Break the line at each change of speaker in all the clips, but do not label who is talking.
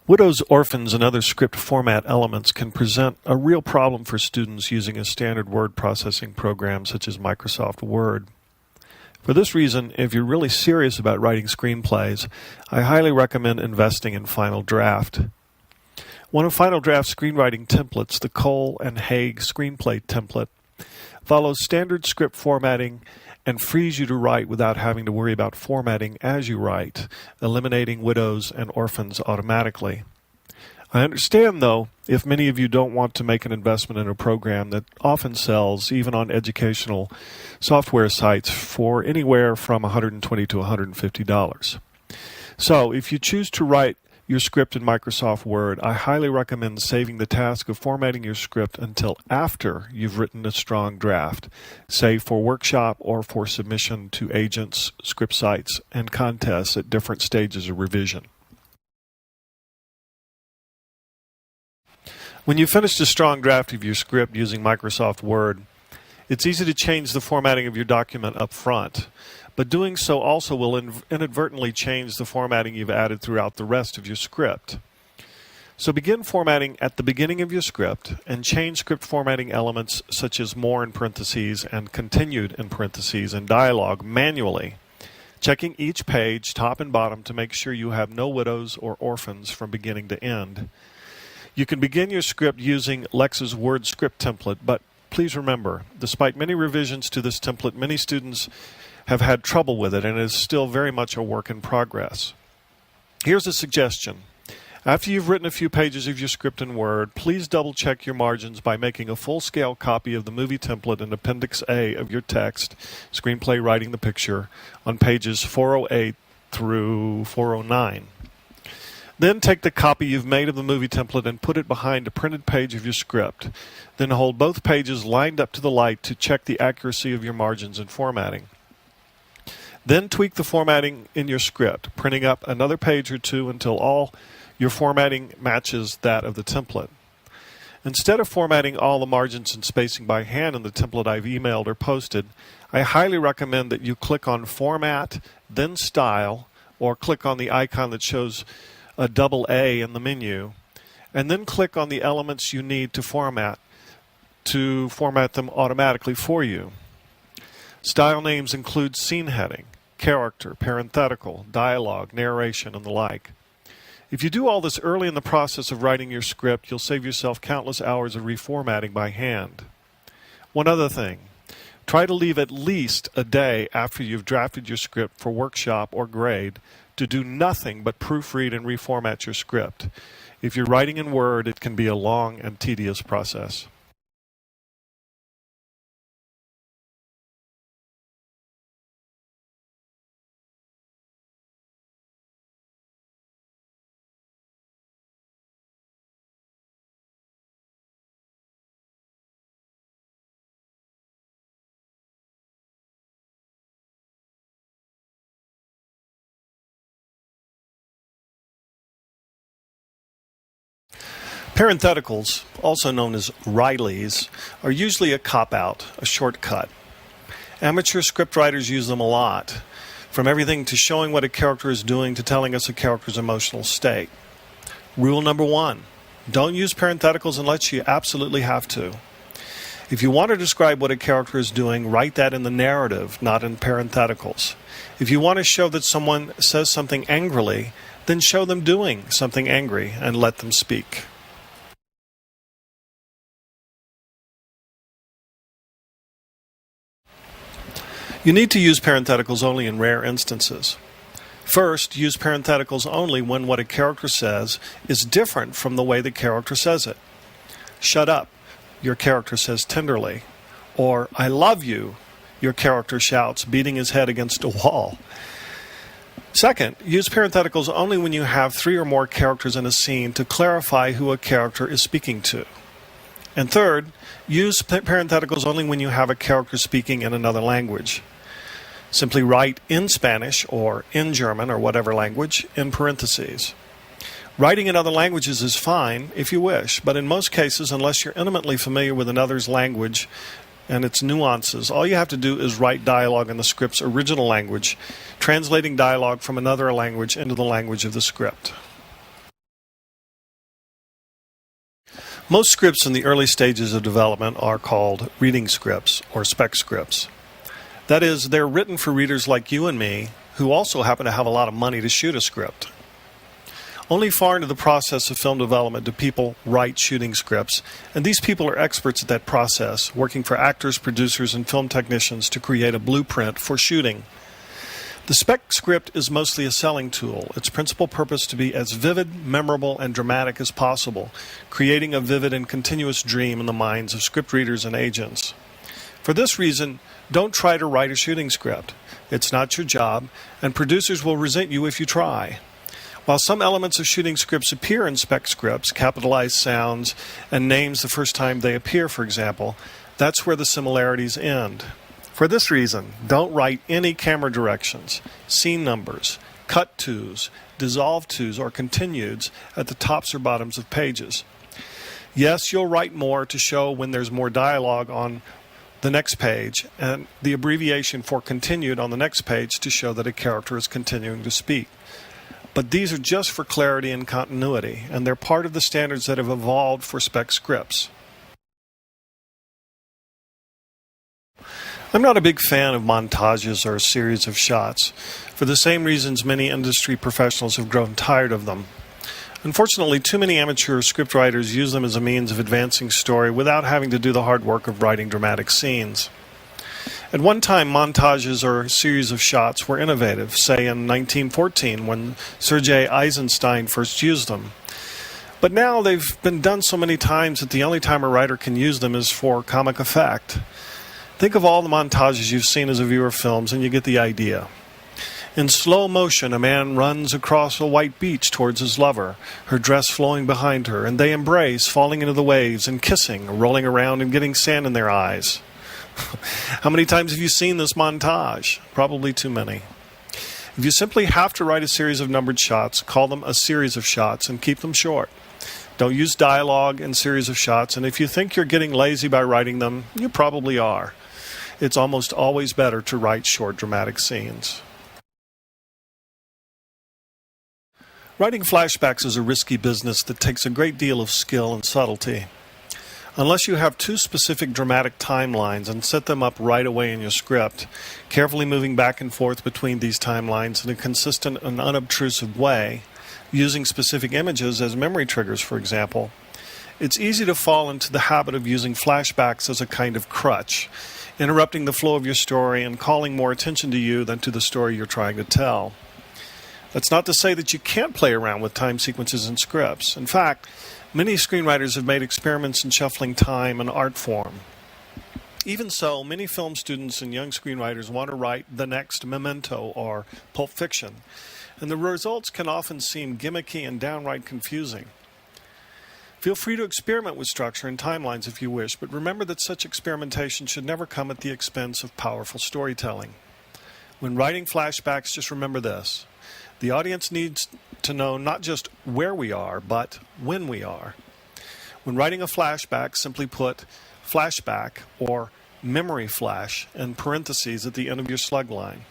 Widows, orphans, and other script format elements can present a real problem for students using a standard word processing program such as Microsoft Word. For this reason, if you're really serious about writing screenplays, I highly recommend investing in Final Draft. One of Final Draft's screenwriting templates, the Cole and Haig Screenplay template, follows standard script formatting and frees you to write without having to worry about formatting as you write, eliminating widows and orphans automatically. I understand, though, if many of you don't want to make an investment in a program that often sells, even on educational software sites, for anywhere from $120 to $150. So, if you choose to write your script in Microsoft Word, I highly recommend saving the task of formatting your script until after you've written a strong draft, say for workshop or for submission to agents, script sites, and contests at different stages of revision. When you've finished a strong draft of your script using Microsoft Word, it's easy to change the formatting of your document up front, but doing so also will inadvertently change the formatting you've added throughout the rest of your script. So begin formatting at the beginning of your script and change script formatting elements such as more in parentheses and continued in parentheses and dialogue manually, checking each page top and bottom to make sure you have no widows or orphans from beginning to end. You can begin your script using Lex's Word script template, but please remember, despite many revisions to this template, many students have had trouble with it and it is still very much a work in progress. Here's a suggestion. After you've written a few pages of your script in Word, please double check your margins by making a full-scale copy of the movie template in Appendix A of your text, Screenplay Writing the Picture, on pages 408 through 409. Then take the copy you've made of the movie template and put it behind a printed page of your script. Then hold both pages lined up to the light to check the accuracy of your margins and formatting. Then tweak the formatting in your script, printing up another page or two until all your formatting matches that of the template. Instead of formatting all the margins and spacing by hand in the template I've emailed or posted, I highly recommend that you click on Format, then Style, or click on the icon that shows a double A in the menu, and then click on the elements you need to format them automatically for you. Style names include scene heading, character, parenthetical, dialogue, narration, and the like. If you do all this early in the process of writing your script, you'll save yourself countless hours of reformatting by hand. One other thing, try to leave at least a day after you've drafted your script for workshop or grade to do nothing but proofread and reformat your script. If you're writing in Word, it can be a long and tedious process. Parentheticals, also known as Rileys, are usually a cop-out, a shortcut. Amateur scriptwriters use them a lot, from everything to showing what a character is doing to telling us a character's emotional state. Rule number 1, don't use parentheticals unless you absolutely have to. If you want to describe what a character is doing, write that in the narrative, not in parentheticals. If you want to show that someone says something angrily, then show them doing something angry and let them speak. You need to use parentheticals only in rare instances. First, use parentheticals only when what a character says is different from the way the character says it. Shut up, your character says tenderly. Or, I love you, your character shouts, beating his head against a wall. Second, use parentheticals only when you have 3 or more characters in a scene to clarify who a character is speaking to. And third, use parentheticals only when you have a character speaking in another language. Simply write in Spanish or in German or whatever language in parentheses. Writing in other languages is fine if you wish, but in most cases, unless you're intimately familiar with another's language and its nuances, all you have to do is write dialogue in the script's original language, translating dialogue from another language into the language of the script. Most scripts in the early stages of development are called reading scripts or spec scripts. That is, they're written for readers like you and me who also happen to have a lot of money to shoot a script. Only far into the process of film development do people write shooting scripts, and these people are experts at that process, working for actors, producers, and film technicians to create a blueprint for shooting. The spec script is mostly a selling tool, its principal purpose to be as vivid, memorable, and dramatic as possible, creating a vivid and continuous dream in the minds of script readers and agents. For this reason, don't try to write a shooting script. It's not your job, and producers will resent you if you try. While some elements of shooting scripts appear in spec scripts, capitalized sounds and names the first time they appear, for example, that's where the similarities end. For this reason, don't write any camera directions, scene numbers, cut tos, dissolve tos, or continueds at the tops or bottoms of pages. Yes, you'll write more to show when there's more dialogue on the next page, and the abbreviation for continued on the next page to show that a character is continuing to speak. But these are just for clarity and continuity, and they're part of the standards that have evolved for spec scripts. I'm not a big fan of montages or a series of shots, for the same reasons many industry professionals have grown tired of them. Unfortunately, too many amateur scriptwriters use them as a means of advancing story without having to do the hard work of writing dramatic scenes. At one time, montages or a series of shots were innovative, say in 1914 when Sergei Eisenstein first used them. But now they've been done so many times that the only time a writer can use them is for comic effect. Think of all the montages you've seen as a viewer of films and you get the idea. In slow motion, a man runs across a white beach towards his lover, her dress flowing behind her, and they embrace, falling into the waves and kissing, rolling around and getting sand in their eyes. How many times have you seen this montage? Probably too many. If you simply have to write a series of numbered shots, call them a series of shots and keep them short. Don't use dialogue in series of shots, and if you think you're getting lazy by writing them, you probably are. It's almost always better to write short dramatic scenes. Writing flashbacks is a risky business that takes a great deal of skill and subtlety. Unless you have two specific dramatic timelines and set them up right away in your script, carefully moving back and forth between these timelines in a consistent and unobtrusive way, using specific images as memory triggers, for example, it's easy to fall into the habit of using flashbacks as a kind of crutch, interrupting the flow of your story and calling more attention to you than to the story you're trying to tell. That's not to say that you can't play around with time sequences in scripts. In fact, many screenwriters have made experiments in shuffling time and art form. Even so, many film students and young screenwriters want to write the next Memento or Pulp Fiction, and the results can often seem gimmicky and downright confusing. Feel free to experiment with structure and timelines if you wish, but remember that such experimentation should never come at the expense of powerful storytelling. When writing flashbacks, just remember this. The audience needs to know not just where we are, but when we are. When writing a flashback, simply put flashback or memory flash in parentheses at the end of your slug line.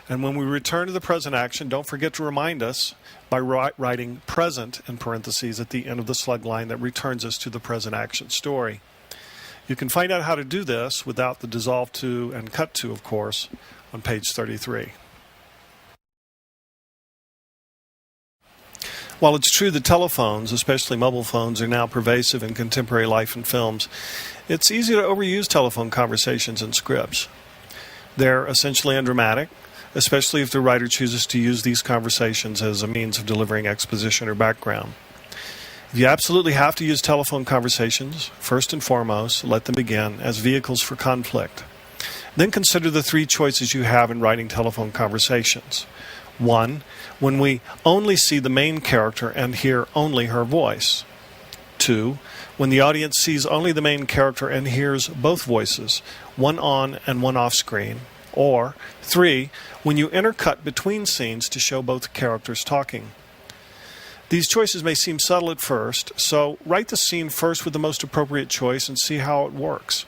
And when we return to the present action, don't forget to remind us by writing present in parentheses at the end of the slug line that returns us to the present action story. You can find out how to do this without the dissolve to and cut to, of course, on page 33. While it's true that telephones, especially mobile phones, are now pervasive in contemporary life and films, it's easy to overuse telephone conversations in scripts. They're essentially undramatic, especially if the writer chooses to use these conversations as a means of delivering exposition or background. If you absolutely have to use telephone conversations, first and foremost, let them begin as vehicles for conflict. Then consider the three choices you have in writing telephone conversations. 1. When we only see the main character and hear only her voice. 2. When the audience sees only the main character and hears both voices, one on and one off screen. Or 3. When you intercut between scenes to show both characters talking. These choices may seem subtle at first, so write the scene first with the most appropriate choice and see how it works.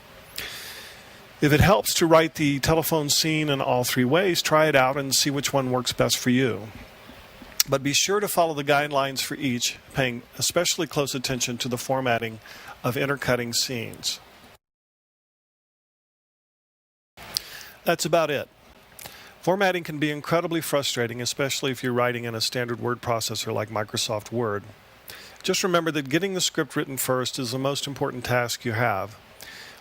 If it helps to write the telephone scene in all three ways, try it out and see which one works best for you. But be sure to follow the guidelines for each, paying especially close attention to the formatting of intercutting scenes. That's about it. Formatting can be incredibly frustrating, especially if you're writing in a standard word processor like Microsoft Word. Just remember that getting the script written first is the most important task you have.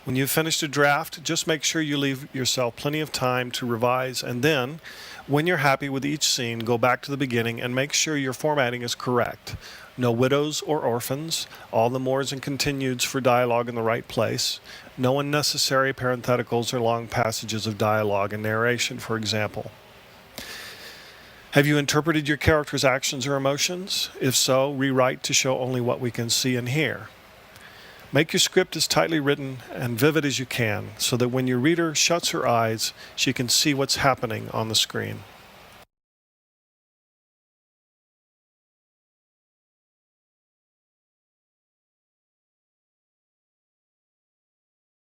When you've finished a draft, just make sure you leave yourself plenty of time to revise, and then, when you're happy with each scene, go back to the beginning and make sure your formatting is correct. No widows or orphans, all the mores and continueds for dialogue in the right place, no unnecessary parentheticals or long passages of dialogue and narration, for example. Have you interpreted your character's actions or emotions? If so, rewrite to show only what we can see and hear. Make your script as tightly written and vivid as you can, so that when your reader shuts her eyes, she can see what's happening on the screen.